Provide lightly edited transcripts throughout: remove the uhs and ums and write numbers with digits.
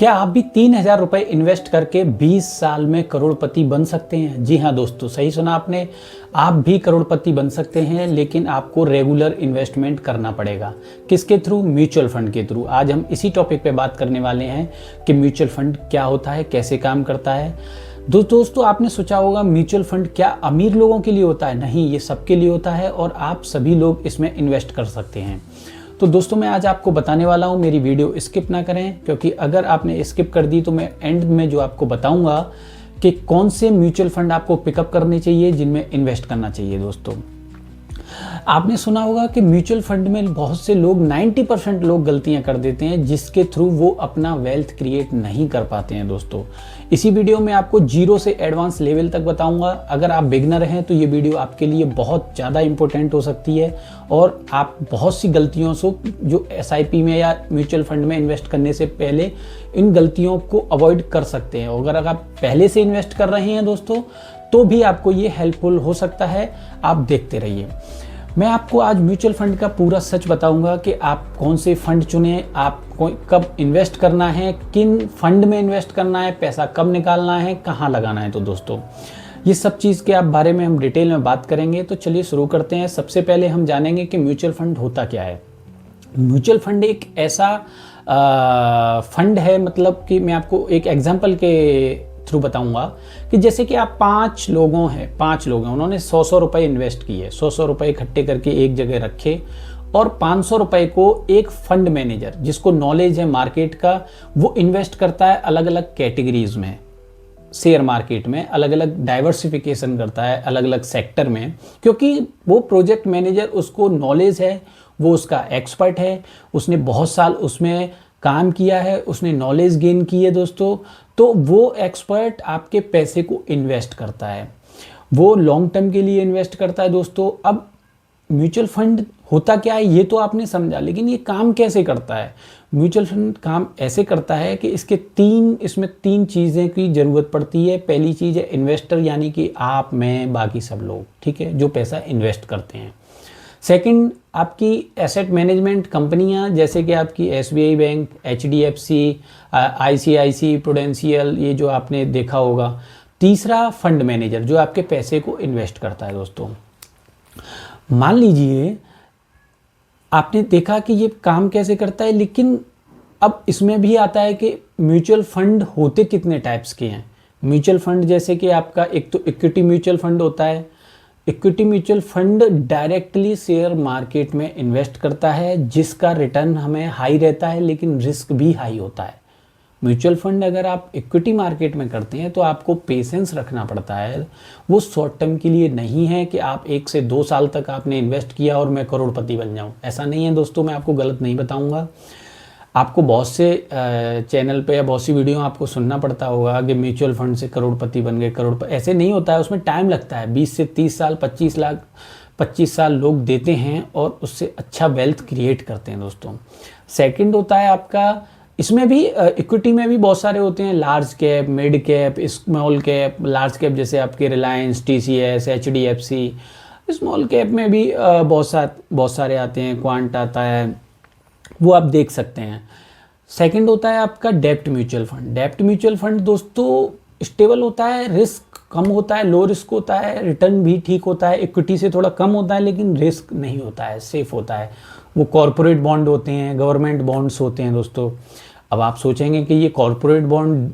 क्या आप भी 3,000 रुपये इन्वेस्ट करके 20 साल में करोड़पति बन सकते हैं? जी हाँ दोस्तों, सही सुना आपने। आप भी करोड़पति बन सकते हैं, लेकिन आपको रेगुलर इन्वेस्टमेंट करना पड़ेगा। किसके थ्रू? म्यूचुअल फंड के थ्रू। आज हम इसी टॉपिक पे बात करने वाले हैं कि म्यूचुअल फंड क्या होता है, कैसे काम करता है। दोस्तों, आपने सोचा होगा म्यूचुअल फंड क्या अमीर लोगों के लिए होता है? नहीं, ये सबके लिए होता है और आप सभी लोग इसमें इन्वेस्ट कर सकते हैं। तो दोस्तों, मैं आज आपको बताने वाला हूँ, मेरी वीडियो स्किप ना करें, क्योंकि अगर आपने स्किप कर दी तो मैं एंड में जो आपको बताऊंगा कि कौन से म्यूचुअल फंड आपको पिकअप करने चाहिए, जिनमें इन्वेस्ट करना चाहिए। दोस्तों, आपने सुना होगा कि म्यूचुअल फंड में बहुत से लोग 90% लोग गलतियां कर देते हैं, जिसके थ्रू वो अपना वेल्थ क्रिएट नहीं कर पाते हैं। दोस्तों, इसी वीडियो में आपको जीरो से एडवांस लेवल तक बताऊंगा। अगर आप बिगनर हैं तो ये वीडियो आपके लिए बहुत ज़्यादा इंपॉर्टेंट हो सकती है और आप बहुत सी गलतियों से, जो SIP में या म्यूचुअल फंड में इन्वेस्ट करने से पहले, इन गलतियों को अवॉइड कर सकते हैं। अगर आप पहले से इन्वेस्ट कर रहे हैं दोस्तों, तो भी आपको ये हेल्पफुल हो सकता है। आप देखते रहिए। मैं आपको आज म्यूचुअल फंड का पूरा सच बताऊंगा कि आप कौन से फंड चुने, आपको कब इन्वेस्ट करना है, किन फंड में इन्वेस्ट करना है, पैसा कब निकालना है, कहाँ लगाना है। तो दोस्तों, ये सब चीज़ के बारे में हम डिटेल में बात करेंगे। तो चलिए शुरू करते हैं। सबसे पहले हम जानेंगे कि म्यूचुअल फंड होता क्या है। म्यूचुअल फंड एक ऐसा फंड है, मतलब कि मैं आपको एक एग्जांपल के थ्रू बताऊंगा कि जैसे कि आप पांच लोग हैं, उन्होंने 100 रुपए इन्वेस्ट किए, 100 रुपए इकट्ठे करके एक जगह रखे और 500 रुपए को एक फंड मैनेजर, जिसको नॉलेज है मार्केट का, वो इन्वेस्ट करता है अलग अलग कैटेगरीज में, शेयर मार्केट में अलग अलग डाइवर्सिफिकेशन करता है अलग अलग सेक्टर में, क्योंकि वो प्रोजेक्ट मैनेजर, उसको नॉलेज है, वो उसका एक्सपर्ट है, उसने बहुत साल उसमें काम किया है, उसने नॉलेज गेन की है। दोस्तों, तो वो एक्सपर्ट आपके पैसे को इन्वेस्ट करता है, वो लॉन्ग टर्म के लिए इन्वेस्ट करता है। दोस्तों, अब म्यूचुअल फंड होता क्या है ये तो आपने समझा, लेकिन ये काम कैसे करता है? म्यूचुअल फंड काम ऐसे करता है कि इसमें तीन चीज़ें की ज़रूरत पड़ती है। पहली चीज़ है इन्वेस्टर, यानी कि आप, मैं, बाकी सब लोग, ठीक है, जो पैसा इन्वेस्ट करते हैं। सेकंड, आपकी एसेट मैनेजमेंट कंपनियां, जैसे कि आपकी SBI bank, HDFC, ICICI prudential, ये जो आपने देखा होगा। तीसरा, फंड मैनेजर, जो आपके पैसे को इन्वेस्ट करता है। दोस्तों, मान लीजिए आपने देखा कि ये काम कैसे करता है, लेकिन अब इसमें भी आता है कि म्यूचुअल फंड होते कितने टाइप्स के हैं। म्यूचुअल फंड जैसे कि आपका एक तो इक्विटी म्यूचुअल फंड होता है। Equity mutual fund directly share market में इन्वेस्ट करता है, जिसका रिटर्न हमें हाई रहता है, लेकिन रिस्क भी हाई होता है। म्यूचुअल फंड अगर आप इक्विटी मार्केट में करते हैं तो आपको पेशेंस रखना पड़ता है। वो शॉर्ट टर्म के लिए नहीं है कि आप 1 से 2 साल तक आपने इन्वेस्ट किया और मैं करोड़पति बन जाऊं, ऐसा नहीं है। दोस्तों, मैं आपको गलत नहीं बताऊंगा। आपको बहुत से चैनल पे या बहुत सी वीडियो आपको सुनना पड़ता होगा कि म्यूचुअल फंड से करोड़पति बन गए, करोड़पति। ऐसे नहीं होता है, उसमें टाइम लगता है। 20 से 30 साल, 25 साल लोग देते हैं और उससे अच्छा वेल्थ क्रिएट करते हैं। दोस्तों, सेकंड होता है आपका, इसमें भी इक्विटी में भी बहुत सारे होते हैं, large cap, mid cap, small cap. Large cap जैसे आपके Reliance, TCS, HDFC। Small cap में भी बहुत सारे आते हैं, क्वांट आता है, वो आप देख सकते हैं। सेकंड होता है आपका डेब्ट म्यूचुअल फंड। डेब्ट म्यूचुअल फंड दोस्तों स्टेबल होता है, रिस्क कम होता है, लो रिस्क होता है, रिटर्न भी ठीक होता है, इक्विटी से थोड़ा कम होता है, लेकिन रिस्क नहीं होता है, सेफ होता है। वो कॉरपोरेट बॉन्ड होते हैं, गवर्नमेंट बॉन्ड्स होते हैं। दोस्तों, अब आप सोचेंगे कि ये कॉरपोरेट बॉन्ड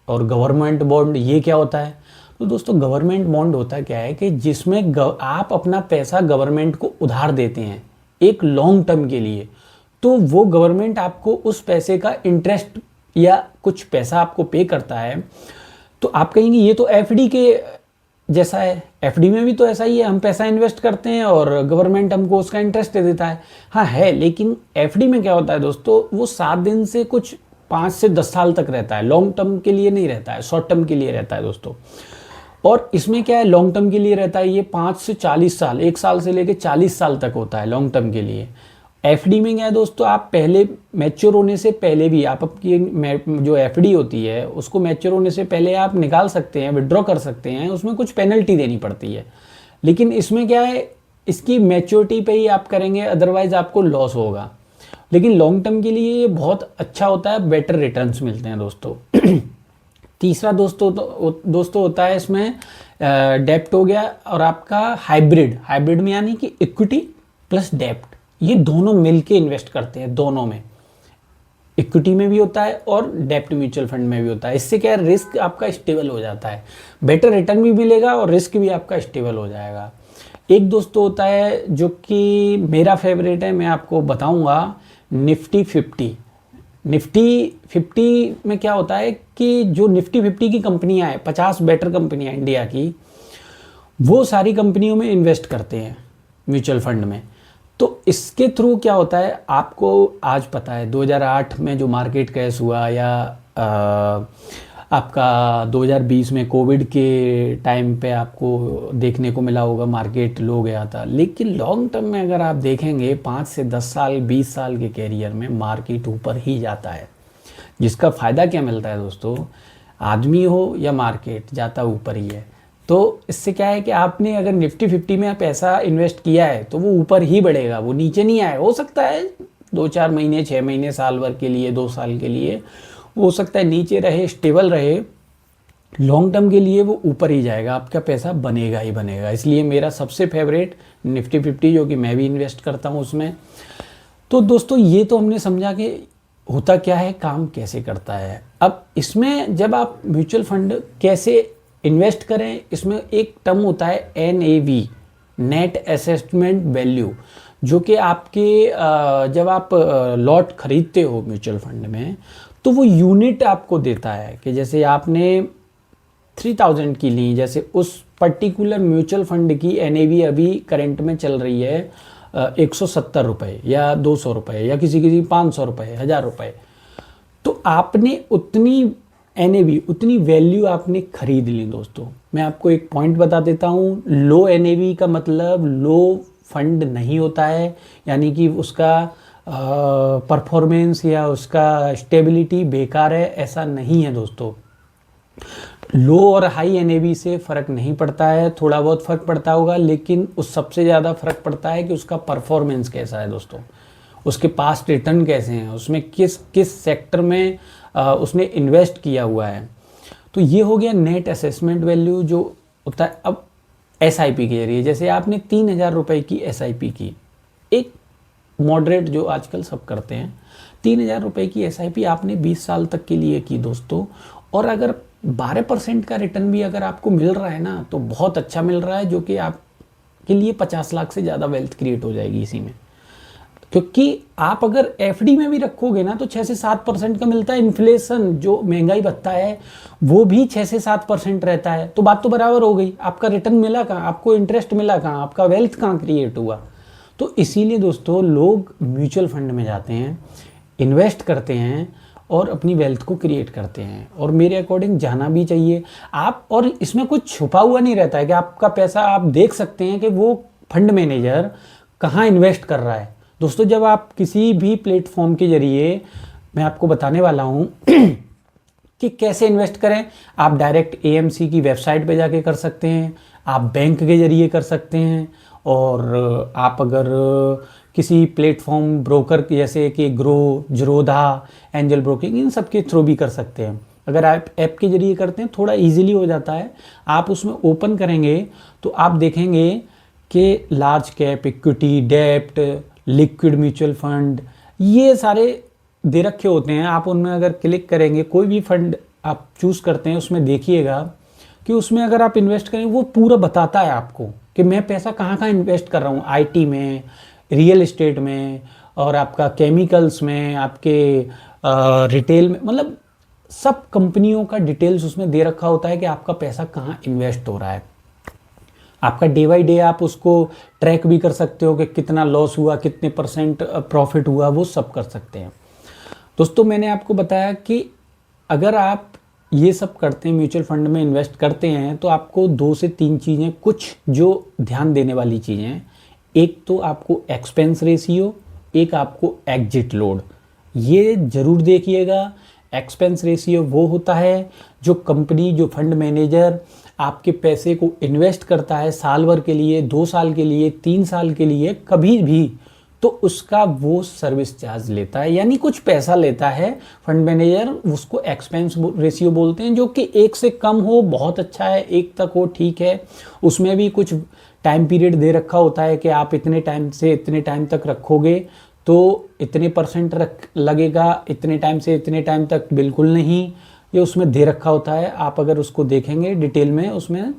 और गवर्नमेंट बॉन्ड ये क्या होता है? तो दोस्तों, गवर्नमेंट बॉन्ड होता क्या है कि जिसमें आप अपना पैसा गवर्नमेंट को उधार देते हैं एक लॉन्ग टर्म के लिए, तो वो गवर्नमेंट आपको उस पैसे का इंटरेस्ट या कुछ पैसा आपको पे करता है। तो आप कहेंगे ये तो FD के जैसा है। FD में भी तो ऐसा ही है, हम पैसा इन्वेस्ट करते हैं और गवर्नमेंट हमको उसका इंटरेस्ट दे देता है। हाँ है, लेकिन FD में क्या होता है दोस्तों, वो 7 दिन से कुछ 5 से 10 साल तक रहता है, लॉन्ग टर्म के लिए नहीं रहता है, शॉर्ट टर्म के लिए रहता है। दोस्तों, और इसमें क्या है, लॉन्ग टर्म के लिए रहता है, ये 5 से 40 साल, 1 साल से लेकर 40 साल तक होता है लॉन्ग टर्म के लिए। FD में क्या है दोस्तों, आप पहले मैच्योर होने से पहले भी आप आपकी जो FD होती है उसको मैच्योर होने से पहले आप निकाल सकते हैं, विड्रॉ कर सकते हैं, उसमें कुछ पेनल्टी देनी पड़ती है। लेकिन इसमें क्या है, इसकी मैच्योरिटी पे ही आप करेंगे, अदरवाइज आपको लॉस होगा। लेकिन लॉन्ग टर्म के लिए ये बहुत अच्छा होता है, बेटर रिटर्न्स मिलते हैं दोस्तों। तीसरा दोस्तों होता है इसमें डेप्ट हो गया, और आपका हाइब्रिड में यानी कि इक्विटी प्लस डेप्ट, ये दोनों मिलके इन्वेस्ट करते हैं। दोनों में इक्विटी में भी होता है और डेप्ट म्यूचुअल फंड में भी होता है। इससे क्या है, रिस्क आपका स्टेबल हो जाता है, बेटर रिटर्न भी मिलेगा और रिस्क भी आपका स्टेबल हो जाएगा। एक दोस्तों होता है जो कि मेरा फेवरेट है, मैं आपको बताऊंगा, निफ्टी 50। निफ्टी 50 में क्या होता है कि जो निफ्टी 50 की कंपनियां हैं, 50 बेटर कंपनियां इंडिया की, वो सारी कंपनियों में इन्वेस्ट करते हैं म्यूचुअल फंड में। तो इसके थ्रू क्या होता है, आपको आज पता है 2008 में जो मार्केट क्रैश हुआ, या आपका 2020 में कोविड के टाइम पे आपको देखने को मिला होगा मार्केट लो गया था। लेकिन लॉन्ग टर्म में अगर आप देखेंगे 5 से 10 साल 20 साल के कैरियर में मार्केट ऊपर ही जाता है। जिसका फ़ायदा क्या मिलता है दोस्तों, आदमी हो या मार्केट, जाता ऊपर ही है। तो इससे क्या है कि आपने अगर निफ्टी 50 में पैसा इन्वेस्ट किया है तो वो ऊपर ही बढ़ेगा, वो नीचे नहीं आए। हो सकता है 2-4 महीने, 6 महीने, साल भर के लिए, 2 साल के लिए हो सकता है नीचे रहे, स्टेबल रहे। लॉन्ग टर्म के लिए वो ऊपर ही जाएगा, आपका पैसा बनेगा ही बनेगा। इसलिए मेरा सबसे फेवरेट निफ्टी 50, जो कि मैं भी इन्वेस्ट करता हूँ उसमें। तो दोस्तों ये तो हमने समझा कि होता क्या है, काम कैसे करता है। अब इसमें जब आप म्यूचुअल फंड कैसे इन्वेस्ट करें, इसमें एक टर्म होता है NAV, नेट एसेसमेंट वैल्यू, जो कि आपके जब आप लॉट खरीदते हो म्यूचुअल फंड में तो वो यूनिट आपको देता है कि जैसे आपने 3000 की ली, जैसे उस पर्टिकुलर म्यूचुअल फंड की NAV अभी करंट में चल रही है 170 रुपये या 200 रुपये, या किसी 500 रुपये, 1000 रुपये। तो आपने उतनी NAV, उतनी वैल्यू आपने खरीद ली दोस्तों। मैं आपको एक पॉइंट बता देता हूँ, लो NAV का मतलब लो फंड नहीं होता है, यानी कि उसका परफॉर्मेंस या उसका स्टेबिलिटी बेकार है, ऐसा नहीं है दोस्तों। लो और हाई NAV से फ़र्क नहीं पड़ता है, थोड़ा बहुत फ़र्क पड़ता होगा, लेकिन उस सबसे ज़्यादा फ़र्क पड़ता है कि उसका परफॉर्मेंस कैसा है दोस्तों, उसके पास रिटर्न कैसे हैं, उसमें किस किस सेक्टर में उसने इन्वेस्ट किया हुआ है। तो ये हो गया नेट असेसमेंट वैल्यू जो होता है। अब SIP के जरिए, जैसे आपने 3000 रुपये की SIP की, एक मॉडरेट जो आजकल सब करते हैं, 3000 रुपये की SIP आपने 20 साल तक के लिए की दोस्तों, और अगर 12% का रिटर्न भी अगर आपको मिल रहा है ना, तो बहुत अच्छा मिल रहा है, जो कि आपके लिए 50 लाख से ज़्यादा वेल्थ क्रिएट हो जाएगी इसी में। क्योंकि आप अगर FD में भी रखोगे ना तो 6 से 7% का मिलता है। इन्फ्लेशन जो महंगाई भत्ता है वो भी 6 से 7% रहता है। तो बात तो बराबर हो गई, आपका रिटर्न मिला कहाँ, आपको इंटरेस्ट मिला कहाँ, आपका वेल्थ कहाँ क्रिएट हुआ। तो इसीलिए दोस्तों लोग म्यूचुअल फंड में जाते हैं, इन्वेस्ट करते हैं और अपनी वेल्थ को क्रिएट करते हैं, और मेरे अकॉर्डिंग जाना भी चाहिए आप। और इसमें कुछ छुपा हुआ नहीं रहता है कि आपका पैसा, आप देख सकते हैं कि वो फंड मैनेजर कहाँ इन्वेस्ट कर रहा है दोस्तों। जब आप किसी भी प्लेटफॉर्म के जरिए, मैं आपको बताने वाला हूँ कि कैसे इन्वेस्ट करें। आप डायरेक्ट AMC की वेबसाइट पे जाके कर सकते हैं, आप बैंक के जरिए कर सकते हैं, और आप अगर किसी प्लेटफॉर्म ब्रोकर जैसे कि ग्रो, जीरोधा, एंजल ब्रोकिंग, इन सब के थ्रू भी कर सकते हैं। अगर आप ऐप के जरिए करते हैं थोड़ा इजीली हो जाता है। आप उसमें ओपन करेंगे तो आप देखेंगे कि लार्ज कैप, इक्विटी, डेप्ट, लिक्विड म्यूचुअल फंड, ये सारे दे रखे होते हैं। आप उनमें अगर क्लिक करेंगे, कोई भी फंड आप चूज़ करते हैं उसमें देखिएगा कि उसमें अगर आप इन्वेस्ट करें वो पूरा बताता है आपको कि मैं पैसा कहाँ कहाँ इन्वेस्ट कर रहा हूँ। IT में, रियल इस्टेट में, और आपका केमिकल्स में, आपके रिटेल में, मतलब सब कंपनियों का डिटेल्स उसमें दे रखा होता है कि आपका पैसा कहाँ इन्वेस्ट हो रहा है। आपका डे बाई डे आप उसको ट्रैक भी कर सकते हो कि कितना लॉस हुआ, कितने % प्रॉफिट हुआ, वो सब कर सकते हैं। दोस्तों मैंने आपको बताया कि अगर आप ये सब करते हैं, म्यूचुअल फंड में इन्वेस्ट करते हैं, तो आपको 2 से 3 चीज़ें कुछ जो ध्यान देने वाली चीज़ें हैं। एक तो आपको एक्सपेंस रेशियो, एक आपको एग्जिट लोड, ये ज़रूर देखिएगा। एक्सपेंस रेशियो वो होता है जो कंपनी, जो फंड मैनेजर आपके पैसे को इन्वेस्ट करता है साल भर के लिए, 2 साल के लिए, 3 साल के लिए, कभी भी, तो उसका वो सर्विस चार्ज लेता है, यानी कुछ पैसा लेता है फंड मैनेजर। उसको एक्सपेंस रेशियो बोलते हैं, जो कि 1 से कम हो बहुत अच्छा है, 1 तक हो ठीक है। उसमें भी कुछ टाइम पीरियड दे रखा होता है कि आप इतने टाइम से इतने टाइम तक रखोगे तो इतने % लगेगा, इतने टाइम से इतने टाइम तक बिल्कुल नहीं, ये उसमें दे रखा होता है। आप अगर उसको देखेंगे डिटेल में, उसमें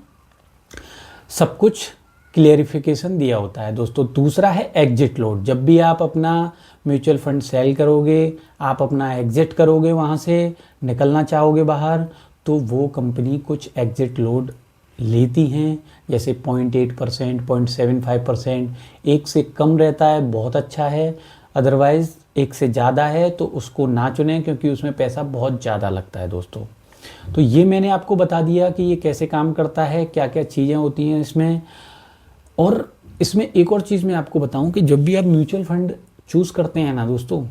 सब कुछ क्लियरिफिकेशन दिया होता है दोस्तों। दूसरा है एग्जिट लोड। जब भी आप अपना म्यूचुअल फंड सेल करोगे, आप अपना एग्जिट करोगे, वहाँ से निकलना चाहोगे बाहर, तो वो कंपनी कुछ एग्जिट लोड लेती हैं, जैसे 0.8%, 0.75%। 1 से कम रहता है बहुत अच्छा है, अदरवाइज़ 1 से ज़्यादा है तो उसको ना चुनें, क्योंकि उसमें पैसा बहुत ज़्यादा लगता है दोस्तों। तो ये मैंने आपको बता दिया कि ये कैसे काम करता है, क्या क्या चीज़ें होती हैं इसमें। और इसमें एक और चीज़ मैं आपको बताऊं कि जब भी आप म्यूचुअल फंड चूज़ करते हैं ना दोस्तों,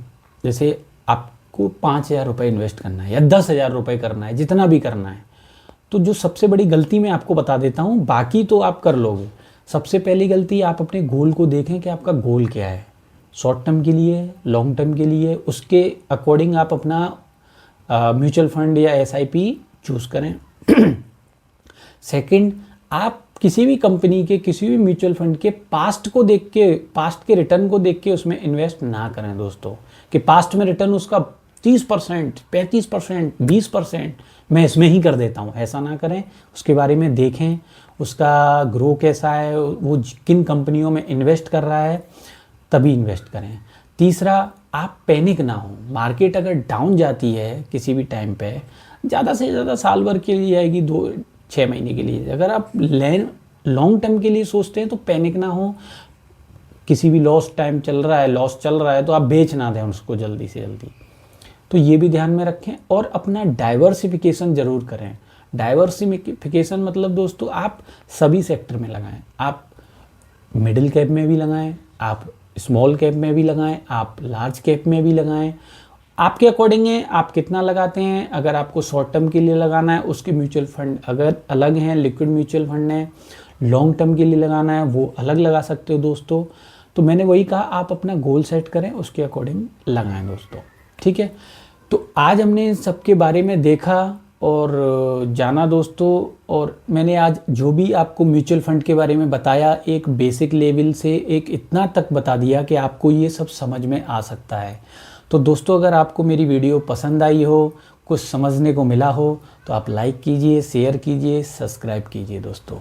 जैसे आपको 5,000 रुपये इन्वेस्ट करना है या 10,000 रुपये करना है, जितना भी करना है, तो जो सबसे बड़ी गलती मैं आपको बता देता हूँ, बाकी तो आप कर लोगे। सबसे पहली गलती, आप अपने गोल को देखें कि आपका गोल क्या है, शॉर्ट टर्म के लिए, लॉन्ग टर्म के लिए, उसके अकॉर्डिंग आप अपना म्यूचुअल फंड या SIP चूज़ करें। सेकंड, आप किसी भी कंपनी के, किसी भी म्यूचुअल फंड के पास्ट को देख के, पास्ट के रिटर्न को देख के उसमें इन्वेस्ट ना करें दोस्तों, कि पास्ट में रिटर्न उसका 30%, 35%, 20%, मैं इसमें ही कर देता हूँ, ऐसा ना करें। उसके बारे में देखें, उसका ग्रो कैसा है, वो किन कंपनियों में इन्वेस्ट कर रहा है, तभी इन्वेस्ट करें। तीसरा, आप पैनिक ना हो। मार्केट अगर डाउन जाती है किसी भी टाइम पे, ज़्यादा से ज़्यादा साल भर के लिए जाएगी, 2-6 महीने के लिए। अगर आप लॉन्ग टर्म के लिए सोचते हैं तो पैनिक ना हो। किसी भी लॉस चल रहा है तो आप बेच ना दें उसको जल्दी से जल्दी। तो ये भी ध्यान में रखें, और अपना डाइवर्सिफिकेशन ज़रूर करें। डाइवर्सिफिकेशन मतलब दोस्तों, आप सभी सेक्टर में लगाएं। आप मिडिल कैप में भी लगाएं, आप स्मॉल कैप में भी लगाएं, आप लार्ज कैप में भी लगाएं। आपके अकॉर्डिंग है आप कितना लगाते हैं। अगर आपको शॉर्ट टर्म के लिए लगाना है, उसके म्यूचुअल फंड अगर अलग हैं, लिक्विड म्यूचुअल फंड है। लॉन्ग टर्म के लिए लगाना है, वो अलग लगा सकते हो दोस्तों। तो मैंने वही कहा, आप अपना गोल सेट करें, उसके अकॉर्डिंग लगाएं दोस्तों, ठीक है। तो आज हमने इन सब के बारे में देखा और जाना दोस्तों। और मैंने आज जो भी आपको म्यूचुअल फंड के बारे में बताया, एक बेसिक लेवल से एक इतना तक बता दिया कि आपको ये सब समझ में आ सकता है। तो दोस्तों, अगर आपको मेरी वीडियो पसंद आई हो, कुछ समझने को मिला हो, तो आप लाइक कीजिए, शेयर कीजिए, सब्सक्राइब कीजिए दोस्तों।